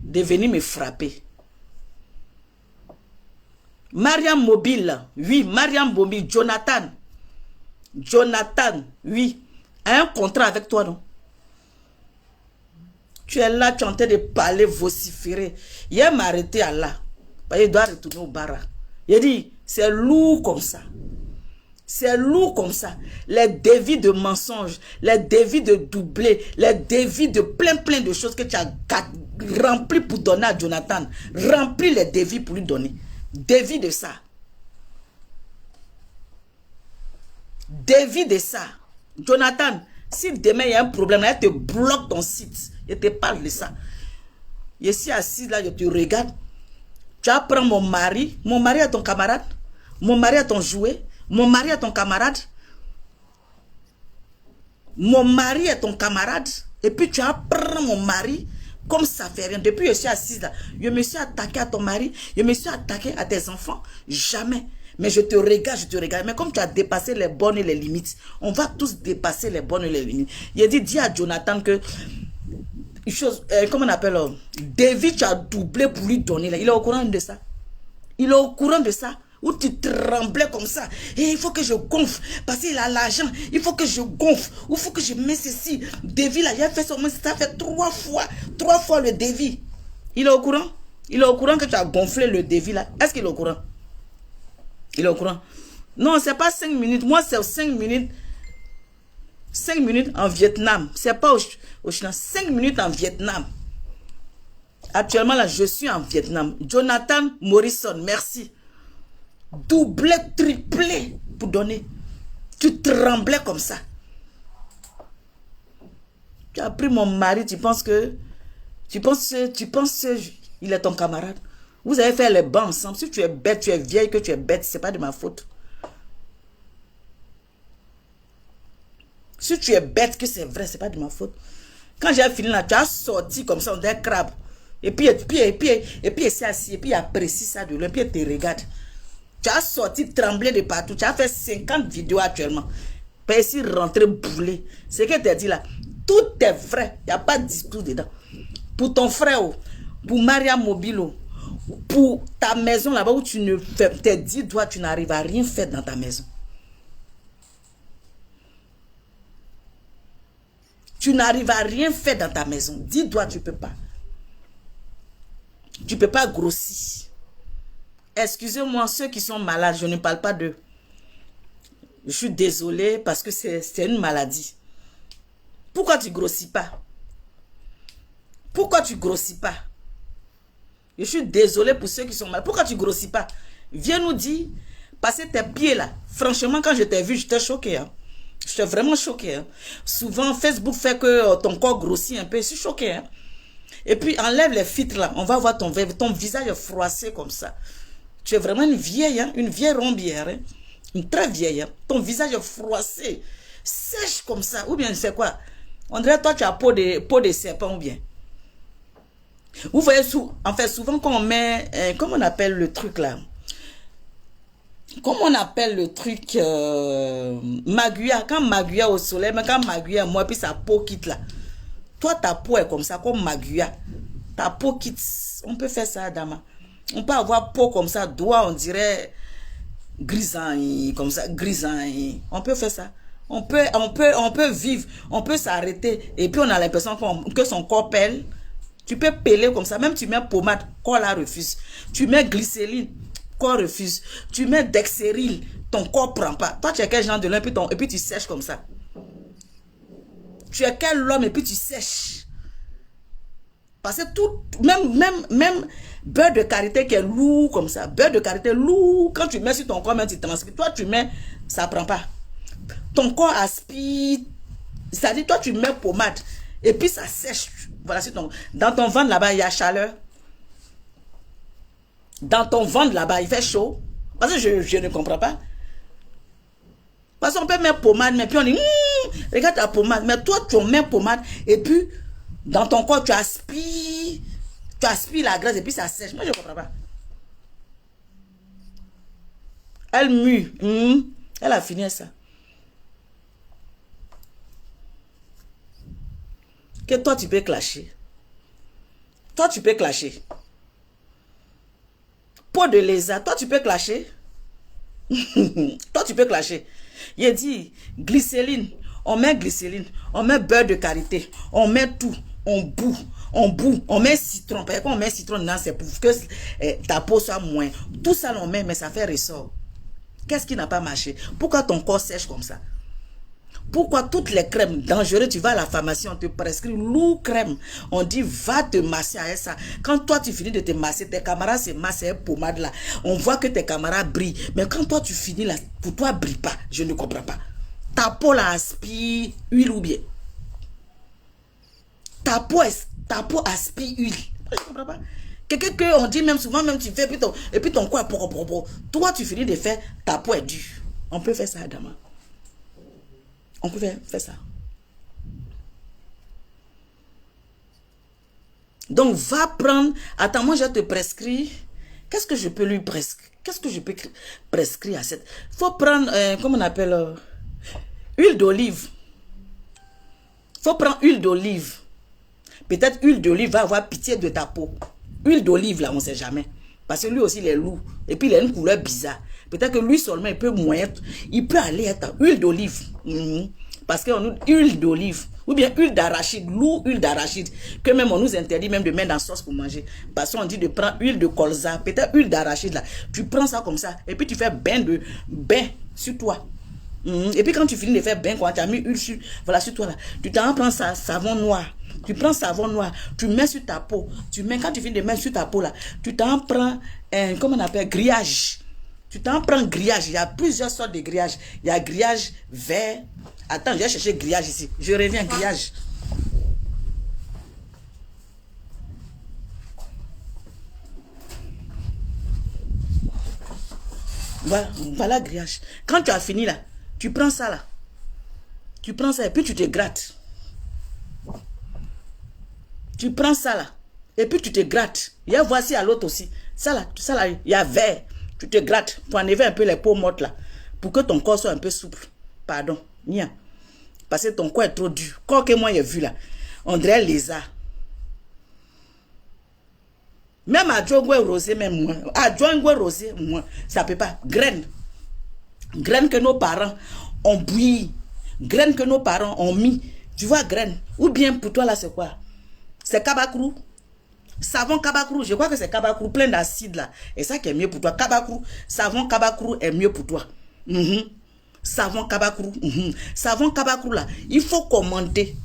S1: de venir me frapper. Mariam Mobile, oui, Mariam Mobile, Jonathan. Jonathan, oui, a un contrat avec toi, non? Tu es là, tu es en train de parler, vociférer. Il m'a arrêté à là. Il doit retourner au bar. Il dit, c'est lourd comme ça. C'est lourd comme ça. Les dévis de mensonges, les dévis de doublés, les dévis de plein de choses que tu as rempli pour donner à Jonathan. Remplis les dévis pour lui donner. Dévis de ça. Dévis de ça. Jonathan, si demain il y a un problème, là, il te bloque ton site. Il te parle de ça. Je suis assise là, je te regarde. Tu apprends mon mari. Mon mari est ton camarade. Mon mari est ton jouet. Mon mari est ton camarade. Mon mari est ton camarade. Et puis tu apprends mon mari comme ça fait rien. Depuis que je suis assise là, je me suis attaqué à ton mari. Je me suis attaqué à tes enfants. Jamais. Mais je te regarde, je te regarde. Mais comme tu as dépassé les bornes et les limites, on va tous dépasser les bornes et les limites. Il a dit, dis à Jonathan que, comment on appelle, David, tu as doublé pour lui donner. Là. Il est au courant de ça. Il est au courant de ça. Où tu tremblais comme ça. Et il faut que je gonfle. Parce qu'il a l'argent. Il faut que je gonfle. Ou il faut que je mets ceci. David, là, il a fait ça. Ça fait 3 fois. 3 fois le David. Il est au courant. Il est au courant que tu as gonflé le David, là. Est-ce qu'il est au courant? Il est au courant. Non, c'est pas 5 minutes. Moi, c'est 5 minutes. 5 minutes en Vietnam. C'est pas au Chine. 5 minutes en Vietnam. Actuellement, là, je suis en Vietnam. Jonathan Morrison, merci. Doublé, triplé pour donner. Tu tremblais comme ça. Tu as pris mon mari, tu penses il est ton camarade. Vous avez fait les bancs ensemble. Si tu es bête, tu es vieille, que tu es bête, c'est pas de ma faute. Si tu es bête, que c'est vrai, c'est pas de ma faute. Quand j'ai fini là, tu as sorti comme ça, on dirait crabe. Et puis il s'est assis, et puis il apprécie ça de loin, puis il te regarde. Tu as sorti, tremblé de partout. Tu as fait 50 vidéos actuellement. Puis ici, rentrer boulé. Ce que tu as dit là, tout est vrai. Il n'y a pas de discours dedans. Pour ton frère, pour Mariam Mobile, pour ta maison là-bas où tu ne fais, tes 10 doigts, tu n'arrives à rien faire dans ta maison. Tu n'arrives à rien faire dans ta maison. 10 doigts, tu ne peux pas. Tu ne peux pas grossir. Excusez-moi, ceux qui sont malades, je ne parle pas d'eux. Je suis désolée parce que c'est une maladie. Pourquoi tu ne grossis pas? Pourquoi tu ne grossis pas? Je suis désolée pour ceux qui sont malades. Pourquoi tu ne grossis pas? Viens nous dire, passer tes pieds là. Franchement, quand je t'ai vu, j'étais choquée. Hein? Je suis vraiment choquée. Hein. Souvent, Facebook fait que ton corps grossit un peu. Je suis choquée. Hein. Et puis, enlève les filtres là. On va voir ton visage froissé comme ça. Tu es vraiment une vieille, hein? Une vieille rombière. Hein? Une très vieille. Hein? Ton visage est froissé. Sèche comme ça. Ou bien, c'est quoi? On dirait toi, tu as peau de serpent ou bien. Vous voyez, en fait, souvent quand on met, comment on appelle le truc là? Comment on appelle le truc maguya? Quand maguya au soleil, mais quand maguya moi, puis sa peau quitte là. Toi, ta peau est comme ça, comme maguya. Ta peau quitte. On peut faire ça, Dama. On peut avoir peau comme ça, doigt, on dirait grisant, comme ça, grisant. On peut faire ça. On peut vivre, on peut s'arrêter. Et puis, on a l'impression que son corps pèle. Tu peux peler comme ça. Même tu mets pommade, corps là refuse. Tu mets glycérine, corps refuse. Tu mets dexéril, ton corps prend pas. Toi, tu es quel genre de l'homme et puis tu sèches comme ça. Tu es quel homme et puis tu sèches. Parce que tout, même beurre de karité qui est lourd comme ça. Beurre de karité lourd. Quand tu mets sur ton corps, même tu transpires. Toi, tu mets, ça prend pas. Ton corps aspire. C'est-à-dire, toi, tu mets pommade. Et puis, ça sèche. Voilà, dans ton ventre là-bas, il y a chaleur. Dans ton ventre là-bas, il fait chaud. Parce que je ne comprends pas. Parce qu'on peut mettre pommade, mais puis on dit, regarde ta pommade. Mais toi, tu mets pommade, et puis, dans ton corps, tu aspires la graisse, et puis ça sèche. Moi, je ne comprends pas. Elle mue. Elle a fini ça. Que toi, tu peux clasher. Toi, tu peux clasher. Peau de lézard, toi, tu peux clasher. Toi, tu peux clasher. Il dit, glycérine. On met glycérine. On met beurre de karité. On met tout. On bout. On met citron. Parce qu'on met citron dedans, c'est pour que ta peau soit moins. Tout ça, on met, mais ça fait ressort. Qu'est-ce qui n'a pas marché? Pourquoi ton corps sèche comme ça? Pourquoi toutes les crèmes dangereuses, tu vas à la pharmacie, on te prescrit lourd crème. On dit, va te masser avec ça. Quand toi, tu finis de te masser, tes camarades se massent avec pommade là. On voit que tes camarades brillent. Mais quand toi, tu finis là, pour toi, brille pas. Je ne comprends pas. Ta peau là aspire huile ou bien. Ta peau aspire huile. Je ne comprends pas. Quelqu'un que on dit même souvent, même tu fais, et puis ton corps est propre. Toi, tu finis de faire, ta peau est dure. On peut faire ça, Adama. On peut faire ça. Donc, va prendre... Attends, moi, je te prescris... Qu'est-ce que je peux lui prescrire? Qu'est-ce que je peux prescrire à cette... Il faut prendre... comment on appelle... huile d'olive. Il faut prendre huile d'olive. Peut-être huile d'olive va avoir pitié de ta peau. Huile d'olive, là, on ne sait jamais. Parce que lui aussi, il est lourd. Et puis, il a une couleur bizarre. Peut-être que lui seulement, il peut moyen. Il peut aller être huile d'olive. Parce qu'on nous huile d'olive. Ou bien huile d'arachide. Lourd huile d'arachide. Que même on nous interdit même de mettre dans la sauce pour manger. Parce qu'on dit de prendre huile de colza. Peut-être huile d'arachide là. Tu prends ça comme ça. Et puis tu fais bain sur toi. Et puis quand tu finis de faire bain, quand tu as mis huile sur, voilà, sur toi là. Tu t'en prends ça, savon noir. Tu prends savon noir, tu mets sur ta peau. Quand tu finis de mettre sur ta peau là, tu t'en prends, comment on appelle, grillage. Tu t'en prends grillage. Il y a plusieurs sortes de grillage. Il y a grillage vert. Attends, je vais chercher grillage ici. Je reviens, grillage. Voilà grillage. Quand tu as fini là, tu prends ça là. Tu prends ça et puis tu te grattes. Tu prends ça là. Et puis tu te grattes. Il y a voici à l'autre aussi. Ça là, il y a vert. Tu te grattes pour enlever un peu les peaux mortes là. Pour que ton corps soit un peu souple. Pardon. Nia. Parce que ton corps est trop dur. Corps que moi j'ai vu là. On dirait lézard. Même à Djongwe rosé, même moi. À Djongwe rosé, moi. Ça peut pas. Graines. Graines que nos parents ont bouilli. Graines que nos parents ont mis. Tu vois, graines. Ou bien pour toi là, c'est quoi? C'est kabakrou. Savon kabakrou. Je crois que c'est kabakrou plein d'acide là. Et ça qui est mieux pour toi. Kabakrou. Savon kabakrou est mieux pour toi. Savon kabakrou. Savon kabakrou là. Il faut commander.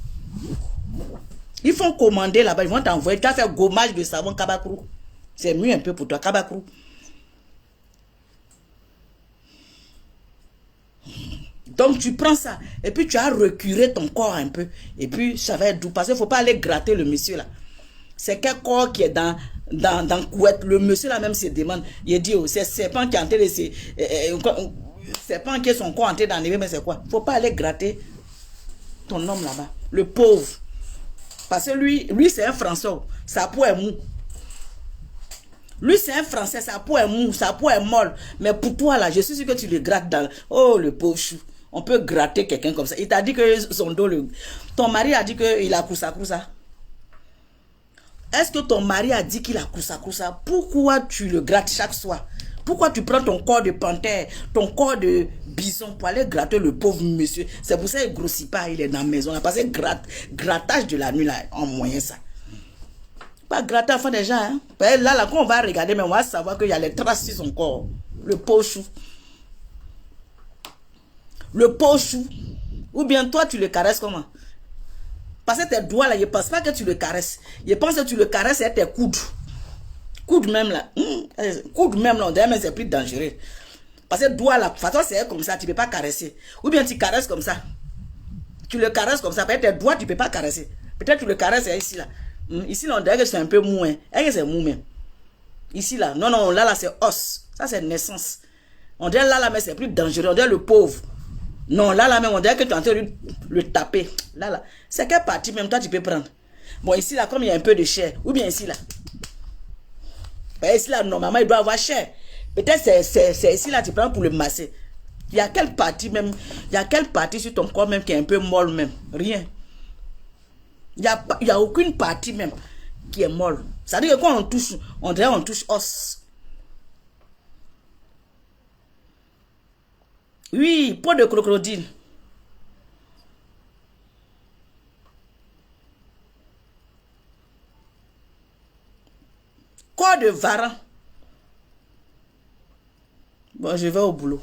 S1: Ils font commander là-bas. Ils vont t'envoyer. Tu vas faire gommage de savon kabakrou. C'est mieux un peu pour toi. Kabakrou. Donc tu prends ça et puis tu as recuré ton corps un peu. Et puis ça va être doux. Parce qu'il ne faut pas aller gratter le monsieur là. C'est quel corps qui est dans couette. Le monsieur là même se demande. Il dit, oh, c'est serpent qui est en train de serpent qui est son corps en train d'enlever, mais c'est quoi? Il ne faut pas aller gratter ton homme là-bas. Le pauvre. Parce que lui c'est un Français. Sa peau est mou. Lui, c'est un Français, sa peau est mou, sa peau est molle. Mais pour toi, là, je suis sûr que tu le grattes dans... Oh, le pauvre chou. On peut gratter quelqu'un comme ça. Il t'a dit que son dos... Ton mari a dit qu'il a coussa. Est-ce que ton mari a dit qu'il a coussa? Pourquoi tu le grattes chaque soir? Pourquoi tu prends ton corps de panthère, ton corps de bison pour aller gratter le pauvre monsieur? C'est pour ça qu'il ne grossit pas, il est dans la maison. Parce que grattage de la nuit, là, en moyen ça. Pas gratter enfin des gens. Hein? Là, quand on va regarder, mais on va savoir qu'il y a les traces sur son corps. Le pauvre chou. Le pauvre chou. Ou bien toi, tu le caresses comment? Parce que tes doigts là, je ne pense pas que tu le caresses. Je pense que tu le caresses avec tes coudes. Coudes même là. Coudes même là, on dirait, mais c'est plus dangereux. Parce que doigts là, de toute façon, c'est comme ça, tu ne peux pas caresser. Ou bien tu caresses comme ça. Tu le caresses comme ça. Peut-être tes doigts, tu ne peux pas caresser. Peut-être tu le caresses ici là. Ici, là, on dirait que c'est un peu mou. Hein. Est-ce que c'est mou même? Ici, là. Non, là, c'est os. Ça, c'est naissance. On dirait là, mais c'est plus dangereux. On dirait le pauvre. Non, là, même, on dirait que tu es en train de le taper. Là. C'est quelle partie même, toi, tu peux prendre? Bon, ici, là, comme il y a un peu de chair. Ou bien ici, là. Ben, ici, là, normalement, il doit avoir chair. Peut-être c'est ici, là, tu prends pour le masser. Il y a quelle partie même? Il y a quelle partie sur ton corps même qui est un peu molle même? Rien. Il n'y a aucune partie même qui est molle. Ça veut dire que quand on touche, on dirait on touche os. Oui, peau de crocodile. Corps de varan. Bon, je vais au boulot.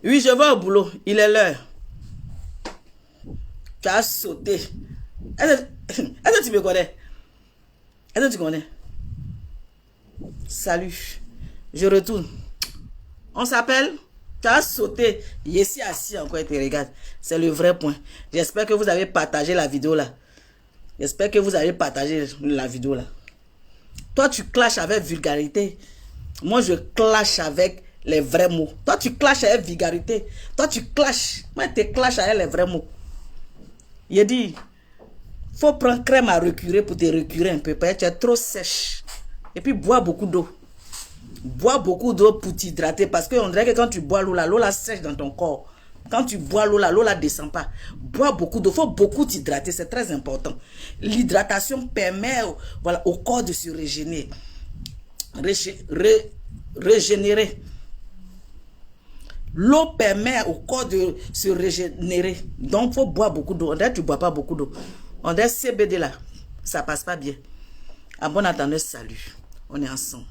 S1: Oui, je vais au boulot. Il est l'heure. Tu as sauté. Est-ce que tu me connais? Est-ce que tu connais? Salut. Je retourne. On s'appelle? Tu as sauté. Ici assis encore et te regarde. C'est le vrai point. J'espère que vous avez partagé la vidéo là. J'espère que vous avez partagé la vidéo là. Toi, tu clashes avec vulgarité. Moi, je clash avec les vrais mots. Toi, tu clashes avec vulgarité. Toi, tu clashes. Moi, tu clashes avec les vrais mots. Il a dit, faut prendre crème à recurer pour te recurer un peu. Parce que tu es trop sèche. Et puis, bois beaucoup d'eau. Bois beaucoup d'eau pour t'hydrater. Parce qu'on dirait que quand tu bois l'eau la sèche dans ton corps. Quand tu bois l'eau la descend pas. Bois beaucoup d'eau. Il faut beaucoup t'hydrater. C'est très important. L'hydratation permet au corps de se régénérer. Régénérer. L'eau permet au corps de se régénérer. Donc, il faut boire beaucoup d'eau. On dirait que tu ne bois pas beaucoup d'eau. On dirait CBD là. Ça passe pas bien. À bon entendeur, salut. On est ensemble.